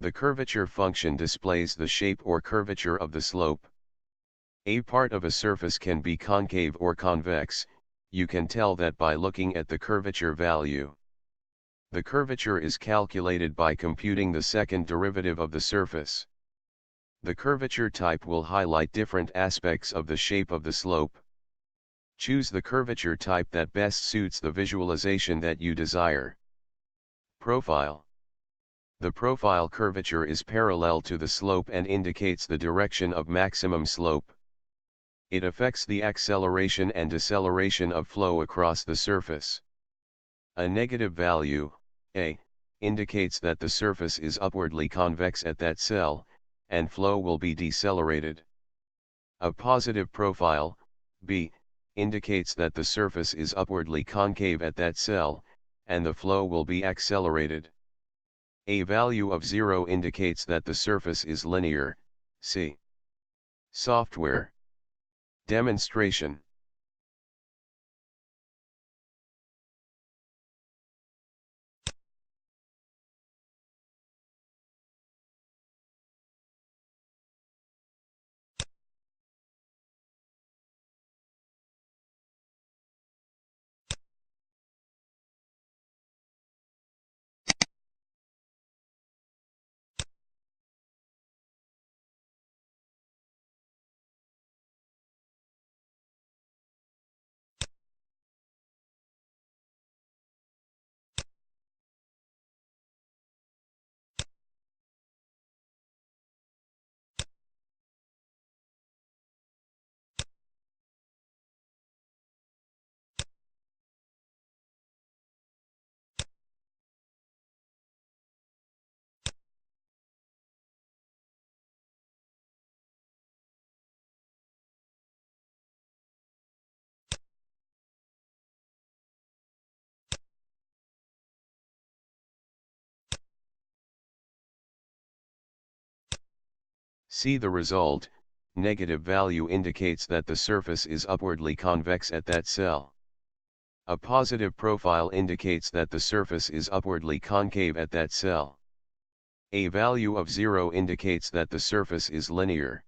The curvature function displays the shape or curvature of the slope. A part of a surface can be concave or convex. You can tell that by looking at the curvature value. The curvature is calculated by computing the second derivative of the surface. The curvature type will highlight different aspects of the shape of the slope. Choose the curvature type that best suits the visualization that you desire. Profile. The profile curvature is parallel to the slope and indicates the direction of maximum slope. It affects the acceleration and deceleration of flow across the surface. A negative value, A, indicates that the surface is upwardly convex at that cell, and flow will be decelerated. A positive profile, B, indicates that the surface is upwardly concave at that cell, and the flow will be accelerated. A value of 0 indicates that the surface is linear. C. Software. Demonstration. See the result. Negative value indicates that the surface is upwardly convex at that cell. A positive profile indicates that the surface is upwardly concave at that cell. A value of 0 indicates that the surface is linear.